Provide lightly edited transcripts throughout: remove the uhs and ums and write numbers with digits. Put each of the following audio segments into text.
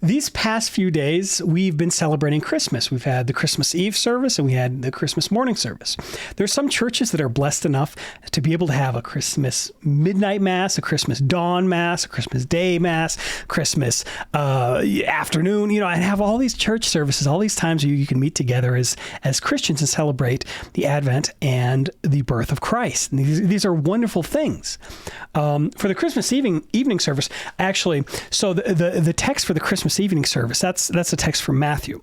These past few days, we've been celebrating Christmas. We've had the Christmas Eve service and we had the Christmas morning service. There's some churches that are blessed enough to be able to have a Christmas midnight mass, a Christmas dawn mass, a Christmas day mass, Christmas afternoon, and have all these church services, all these times where you can meet together as Christians and celebrate the Advent and the birth of Christ. And these are wonderful things. For the Christmas evening service, actually, so the text for the Christmas evening service, that's a text from Matthew.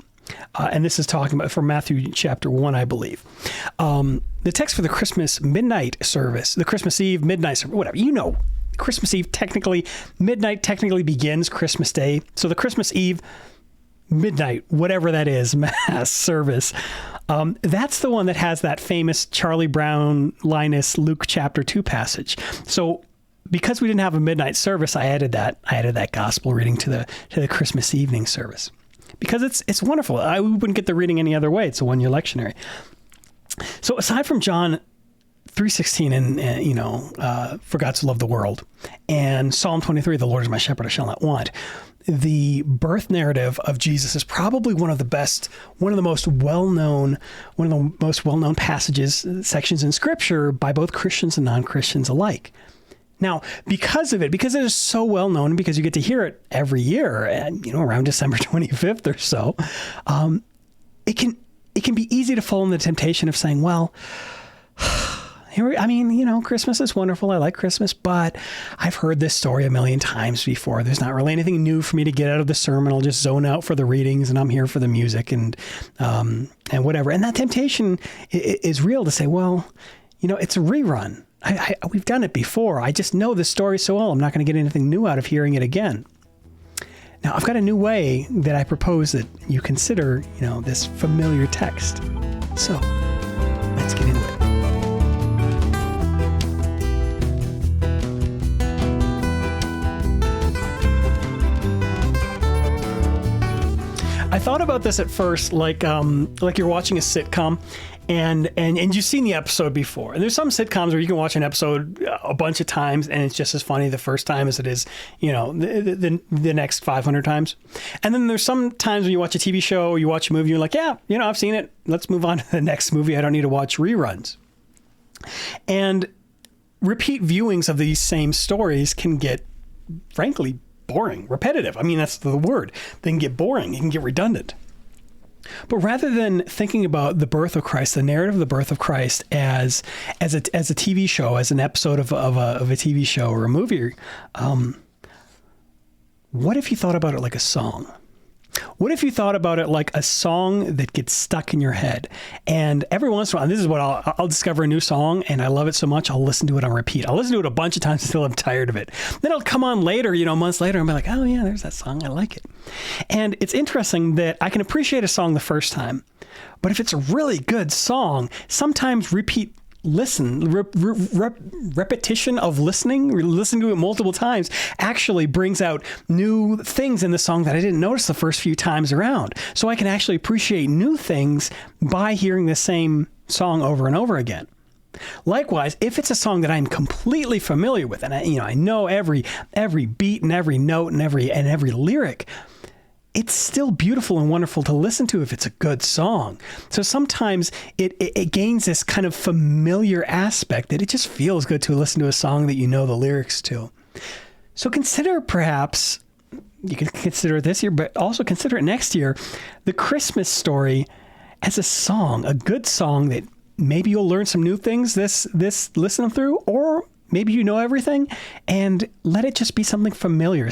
And this is talking about from Matthew chapter 1, I believe. The text for the Christmas midnight service, the Christmas Eve midnight service, whatever, Christmas Eve midnight technically begins Christmas Day. So the Christmas Eve midnight, whatever that is, mass service, that's the one that has that famous Charlie Brown, Linus, Luke chapter 2 passage. So because we didn't have a midnight service, I added that gospel reading to the Christmas evening service because it's wonderful. We wouldn't get the reading any other way. It's a one-year lectionary. So aside from John 3:16 and for God so loved the world, and Psalm 23, the Lord is my shepherd, I shall not want, the birth narrative of Jesus is probably one of the most well-known sections in Scripture by both Christians and non-Christians alike. Now, because it is so well known, and because you get to hear it every year, and around December 25th or so, it can be easy to fall in the temptation of saying, well, Christmas is wonderful. I like Christmas, but I've heard this story a million times before. There's not really anything new for me to get out of the sermon. I'll just zone out for the readings, and I'm here for the music and whatever. And that temptation is real to say, well, it's a rerun. We've done it before. I just know the story so well. I'm not going to get anything new out of hearing it again. Now, I've got a new way that I propose that you consider, this familiar text. So let's get into it. I thought about this at first, like you're watching a sitcom, and you've seen the episode before. And there's some sitcoms where you can watch an episode a bunch of times, and it's just as funny the first time as it is, the next 500 times. And then there's some times when you watch a TV show or you watch a movie, you're like, yeah, I've seen it. Let's move on to the next movie. I don't need to watch reruns. And repeat viewings of these same stories can get, frankly, boring, repetitive. I mean, that's the word. They can get boring. It can get redundant. But rather than thinking about the birth of Christ, the narrative of the birth of Christ as a TV show, as an episode of a TV show or a movie, what if you thought about it like a song? What if you thought about it like a song that gets stuck in your head? And every once in a while, and this is what I'll discover a new song, and I love it so much, I'll listen to it on repeat. I'll listen to it a bunch of times until I'm tired of it. Then it'll come on later, months later, and be like, oh yeah, there's that song. I like it. And it's interesting that I can appreciate a song the first time, but if it's a really good song, sometimes repetition of listening to it multiple times actually brings out new things in the song that I didn't notice the first few times around. So I can actually appreciate new things by hearing the same song over and over again. Likewise, if it's a song that I'm completely familiar with, and I know every beat and every note and every lyric, it's still beautiful and wonderful to listen to if it's a good song. So sometimes it gains this kind of familiar aspect that it just feels good to listen to a song that you know the lyrics to. So consider perhaps, you can consider it this year, but also consider it next year, the Christmas story as a song, a good song that maybe you'll learn some new things this listen through, or maybe you know everything, and let it just be something familiar, an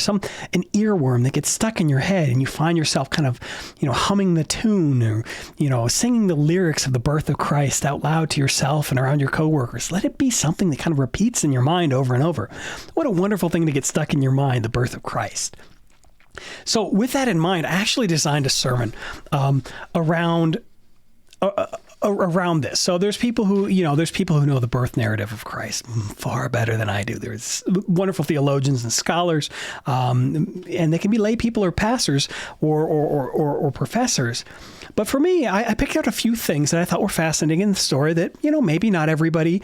earworm that gets stuck in your head, and you find yourself kind of, humming the tune or, singing the lyrics of the birth of Christ out loud to yourself and around your coworkers. Let it be something that kind of repeats in your mind over and over. What a wonderful thing to get stuck in your mind, the birth of Christ. So with that in mind, I actually designed a sermon around this. So there's people who know the birth narrative of Christ far better than I do. There's wonderful theologians and scholars, and they can be lay people or pastors or professors. But for me, I picked out a few things that I thought were fascinating in the story that, maybe not everybody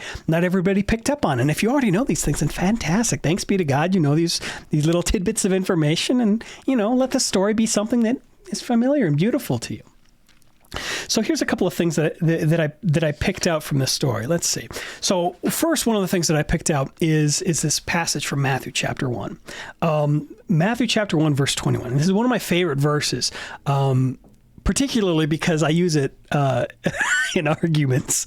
picked up on. And if you already know these things, then fantastic. Thanks be to God, you know these little tidbits of information, and, let the story be something that is familiar and beautiful to you. So here's a couple of things that I picked out from this story. Let's see. So first, one of the things that I picked out is this passage from Matthew chapter 1. Matthew chapter 1, verse 21. And this is one of my favorite verses, particularly because I use it in arguments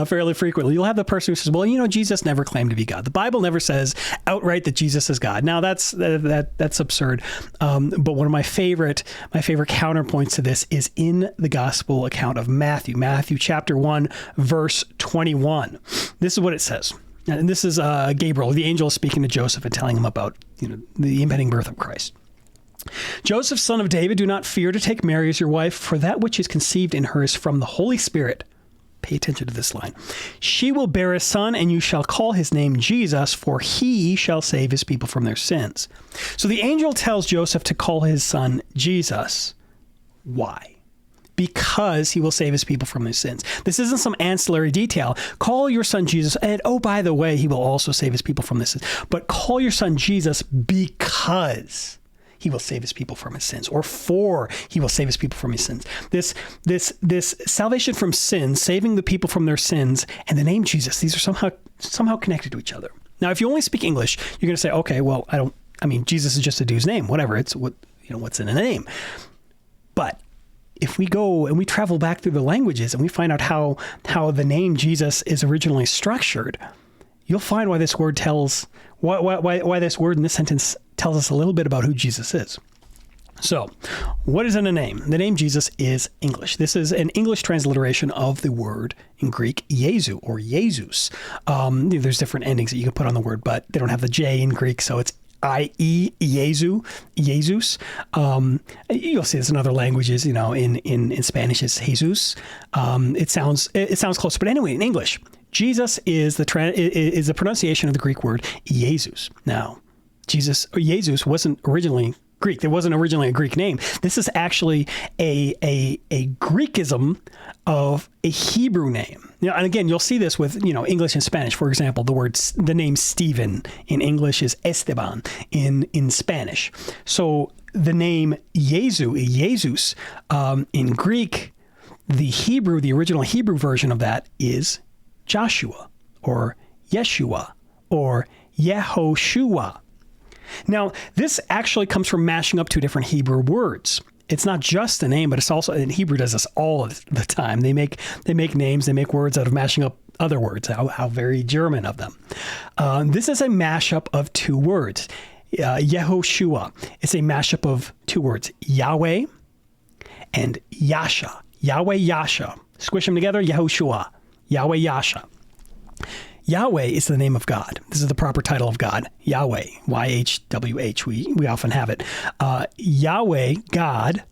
fairly frequently. You'll have the person who says, well, Jesus never claimed to be God. The Bible never says outright that Jesus is God. Now, that's absurd. But one of my favorite counterpoints to this is in the gospel account of Matthew chapter 1, verse 21. This is what it says. And this is Gabriel, the angel, speaking to Joseph and telling him about the impending birth of Christ. Joseph, son of David, do not fear to take Mary as your wife, for that which is conceived in her is from the Holy Spirit. Pay attention to this line. She will bear a son, and you shall call his name Jesus, for he shall save his people from their sins. So the angel tells Joseph to call his son Jesus. Why? Because he will save his people from their sins. This isn't some ancillary detail. Call your son Jesus, and oh, by the way, he will also save his people from their sins. But call your son Jesus because he will save his people from his sins, or for he will save his people from his sins. This salvation from sin, saving the people from their sins, and the name Jesus, these are somehow connected to each other. Now, if you only speak English, you're going to say, okay, well, Jesus is just a dude's name, whatever. It's what's in a name. But if we go and we travel back through the languages and we find out how the name Jesus is originally structured, you'll find why this word why this word in this sentence tells us a little bit about who Jesus is. So, what is in a name? The name Jesus is English. This is an English transliteration of the word in Greek, Jesu or Jesus. There's different endings that you can put on the word, but they don't have the J in Greek, so it's I-E, Jesus. You'll see this in other languages, in Spanish it's Jesus. It sounds close, but anyway, in English, Jesus is the pronunciation of the Greek word Jesus. Now, Jesus or Jesus wasn't originally Greek. There wasn't originally a Greek name. This is actually a Greekism of a Hebrew name. And again, you'll see this with English and Spanish. For example, the name Stephen in English is Esteban in Spanish. So the name Jesus in Greek, the original Hebrew version of that is Joshua or Yeshua or Yehoshua. Now, this actually comes from mashing up two different Hebrew words. It's not just a name, but it's also, and Hebrew does this all the time. They make names, they make words out of mashing up other words. How very German of them. This is a mashup of two words. Yehoshua. It's a mashup of two words, Yahweh and Yasha. Yahweh Yasha. Squish them together, Yehoshua. Yahweh Yasha. Yahweh is the name of God. This is the proper title of God. Yahweh, Y-H-W-H. We often have it. Yahweh, God.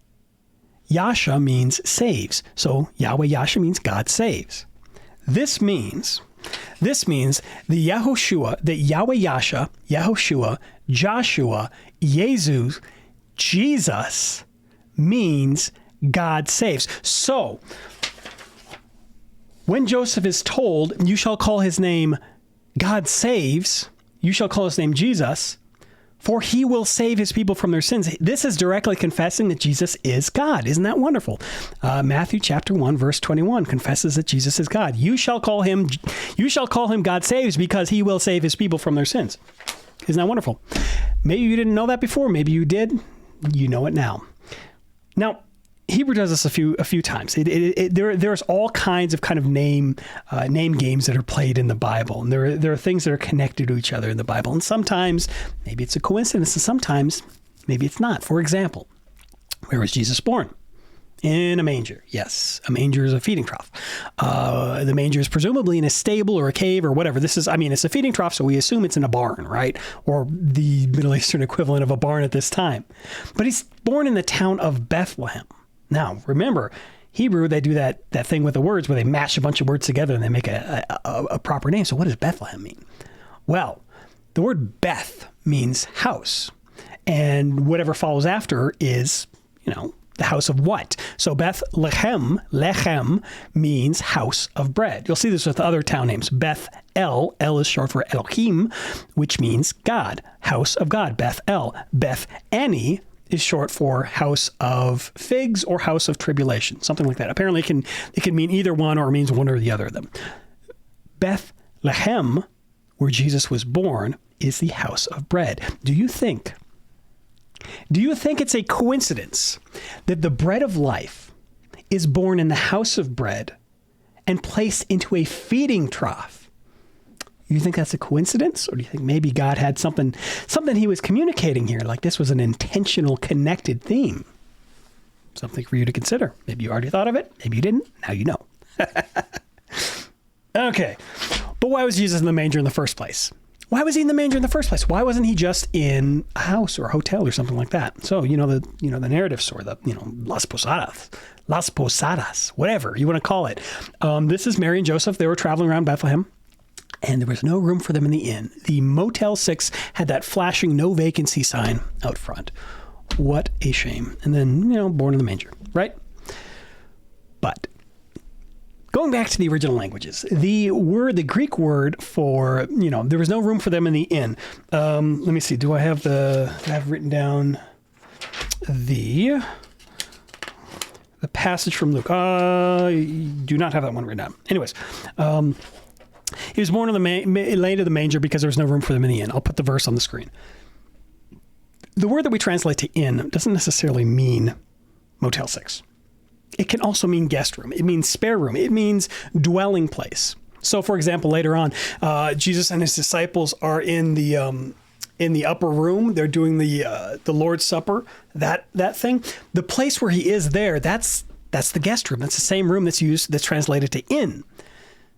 Yasha means saves. So Yahweh Yasha means God saves. This means the Yehoshua, the Yahweh Yasha, Yehoshua, Joshua, Jesus means God saves. So when Joseph is told, you shall call his name God saves, you shall call his name Jesus, for he will save his people from their sins. This is directly confessing that Jesus is God. Isn't that wonderful? Matthew chapter 1, verse 21 confesses that Jesus is God. You shall call him God saves because he will save his people from their sins. Isn't that wonderful? Maybe you didn't know that before. Maybe you did. You know it now. Now, Hebrew does this a few times. There's all kinds of name games that are played in the Bible, and there are things that are connected to each other in the Bible. And sometimes maybe it's a coincidence, and sometimes maybe it's not. For example, where was Jesus born? In a manger. Yes, a manger is a feeding trough. The manger is presumably in a stable or a cave or whatever. It's a feeding trough, so we assume it's in a barn, right? Or the Middle Eastern equivalent of a barn at this time. But he's born in the town of Bethlehem. Now, remember, Hebrew, they do that thing with the words where they mash a bunch of words together and they make a proper name. So what does Bethlehem mean? Well, the word Beth means house. And whatever follows after is, The house of what? So Lechem means house of bread. You'll see this with other town names. Beth El is short for Elohim, which means God, house of God, Beth El. Beth Ani is short for house of figs or house of tribulation, something like that. Apparently it can mean either one or it means one or the other of them. Bethlehem, where Jesus was born, is the house of bread. Do you think it's a coincidence that the bread of life is born in the house of bread and placed into a feeding trough? You think that's a coincidence? Or do you think maybe God had something he was communicating here, like this was an intentional connected theme? Something for you to consider. Maybe you already thought of it. Maybe you didn't. Now you know. Okay. But why was Jesus in the manger in the first place? Why was he in the manger in the first place? Why wasn't he just in a house or a hotel or something like that? So, the narrative story, Las Posadas, whatever you want to call it. This is Mary and Joseph. They were traveling around Bethlehem, and there was no room for them in the inn. The Motel 6 had that flashing no vacancy sign out front. What a shame. And then, born in the manger, right? But going back to the original languages, the Greek word for, there was no room for them in the inn. Let me see. Do I have written down the passage from Luke? I do not have that one written down. Anyways, he was born laid in the manger because there was no room for them in the inn. I'll put the verse on the screen. The word that we translate to inn doesn't necessarily mean Motel 6. It can also mean guest room. It means spare room. It means dwelling place. So, for example, later on, Jesus and his disciples are in the upper room. They're doing the Lord's Supper, that thing. The place where he is there, that's the guest room. That's the same room that's translated to inn.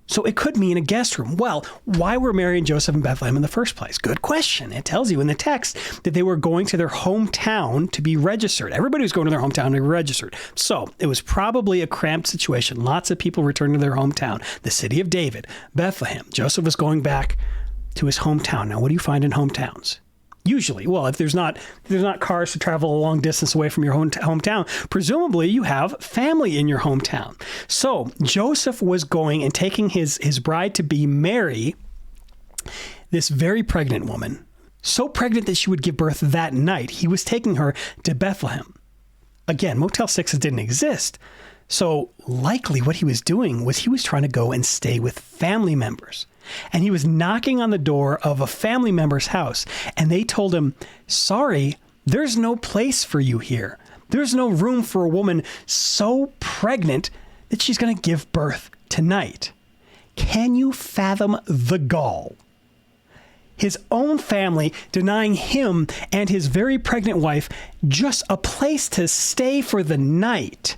So it could mean a guest room. Well, why were Mary and Joseph in Bethlehem in the first place? Good question. It tells you in the text that they were going to their hometown to be registered. Everybody was going to their hometown to be registered. So it was probably a cramped situation. Lots of people returned to their hometown, the city of David, Bethlehem. Joseph was going back to his hometown. Now, what do you find in hometowns? Usually, well, if there's not cars to travel a long distance away from your hometown, presumably you have family in your hometown. So Joseph was going and taking his bride-to-be Mary, this very pregnant woman, so pregnant that she would give birth that night. He was taking her to Bethlehem. Again, Motel 6s didn't exist. So likely what he was doing was he was trying to go and stay with family members. And he was knocking on the door of a family member's house, and they told him, sorry, there's no place for you here. There's no room for a woman so pregnant that she's going to give birth tonight. Can you fathom the gall? His own family denying him and his very pregnant wife just a place to stay for the night.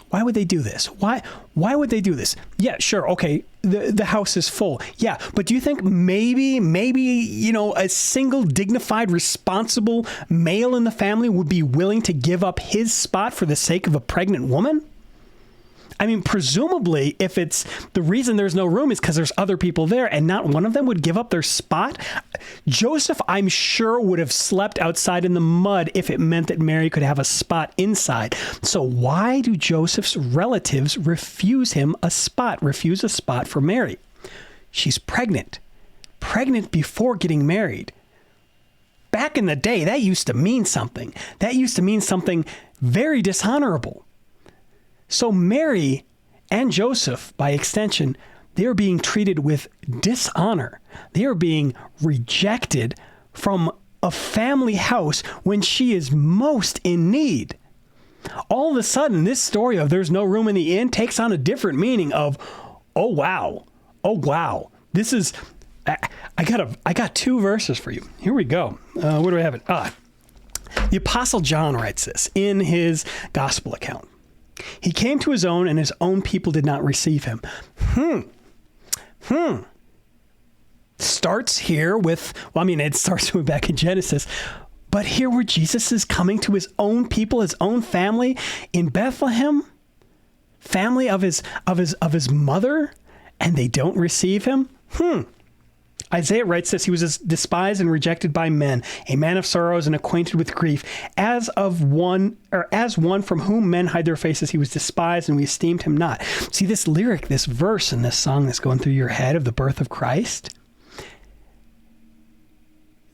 Why would they do this? Why would they do this? Yeah, sure. Okay. The house is full. Yeah. But do you think maybe, a single dignified, responsible male in the family would be willing to give up his spot for the sake of a pregnant woman? I mean, presumably, if it's the reason there's no room is because there's other people there and not one of them would give up their spot. Joseph, I'm sure, would have slept outside in the mud if it meant that Mary could have a spot inside. So why do Joseph's relatives refuse a spot for Mary? She's pregnant before getting married. Back in the day, that used to mean something. That used to mean something very dishonorable. So Mary and Joseph, by extension, they are being treated with dishonor. They are being rejected from a family house when she is most in need. All of a sudden, this story of there's no room in the inn takes on a different meaning of, oh wow. This is, I got two verses for you. Here we go. Where do I have it? The Apostle John writes this in his gospel account. He came to his own, and his own people did not receive him. Starts here with, it starts with back in Genesis, but here where Jesus is coming to his own people, his own family in Bethlehem, family of his mother, and they don't receive him. Isaiah writes this: he was despised and rejected by men, a man of sorrows and acquainted with grief. As one from whom men hide their faces, he was despised and we esteemed him not. See this lyric, this verse in this song that's going through your head of the birth of Christ?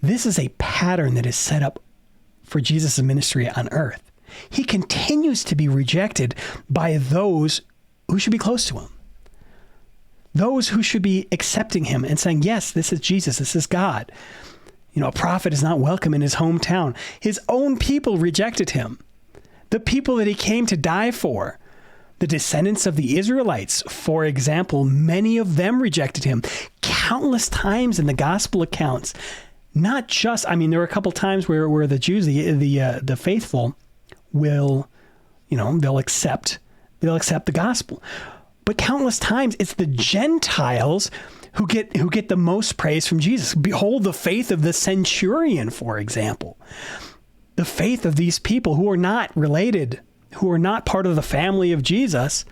This is a pattern that is set up for Jesus' ministry on earth. He continues to be rejected by those who should be close to him. Those who should be accepting him and saying, yes, this is Jesus, this is God. A prophet is not welcome in his hometown. His own people rejected him. The people that he came to die for, the descendants of the Israelites, for example, many of them rejected him countless times in the gospel accounts. Not just, there were a couple times where the Jews, the faithful, will, they'll accept the gospel. But countless times, it's the Gentiles who get the most praise from Jesus. Behold the faith of the centurion, for example. The faith of these people who are not related, who are not part of the family of Jesus,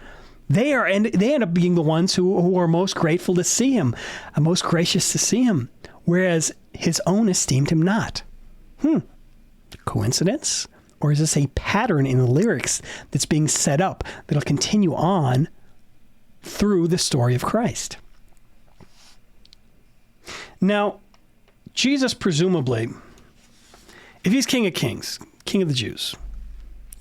they end up being the ones who are most grateful to see him, most gracious to see him, whereas his own esteemed him not. Coincidence? Or is this a pattern in the lyrics that's being set up that'll continue on through the story of Christ? Now, Jesus presumably, if he's King of Kings, King of the Jews,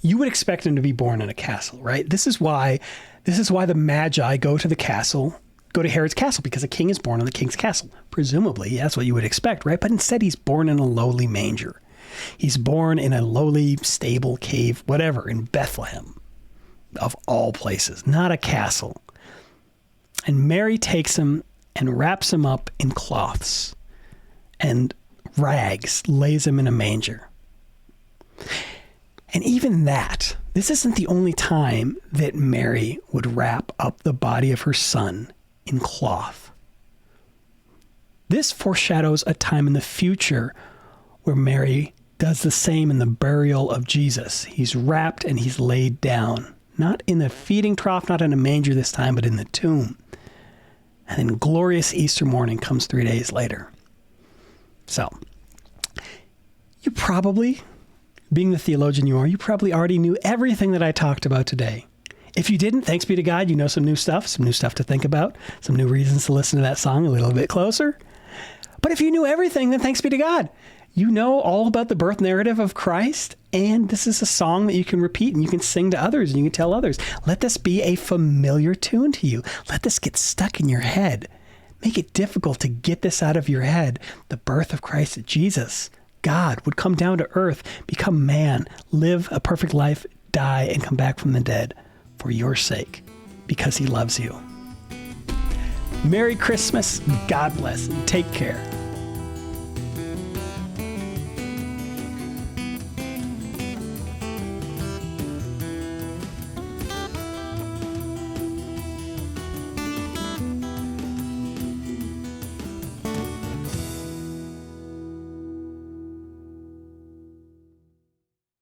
you would expect him to be born in a castle, right? This is why the Magi go to Herod's castle, because a king is born in the king's castle. Presumably, that's what you would expect, right? But instead, he's born in a lowly manger. He's born in a lowly stable, cave, whatever, in Bethlehem, of all places, not a castle. And Mary takes him and wraps him up in cloths and rags, lays him in a manger. And even that, this isn't the only time that Mary would wrap up the body of her son in cloth. This foreshadows a time in the future where Mary does the same in the burial of Jesus. He's wrapped and he's laid down, not in the feeding trough, not in a manger this time, but in the tomb. And then glorious Easter morning comes 3 days later. So, you probably, being the theologian you are, you probably already knew everything that I talked about today. If you didn't, thanks be to God, you know some new stuff to think about, some new reasons to listen to that song a little bit closer. But if you knew everything, then thanks be to God. You know all about the birth narrative of Christ, and this is a song that you can repeat and you can sing to others and you can tell others. Let this be a familiar tune to you. Let this get stuck in your head. Make it difficult to get this out of your head. The birth of Christ, Jesus, God, would come down to earth, become man, live a perfect life, die, and come back from the dead for your sake, because he loves you. Merry Christmas. God bless. Take care.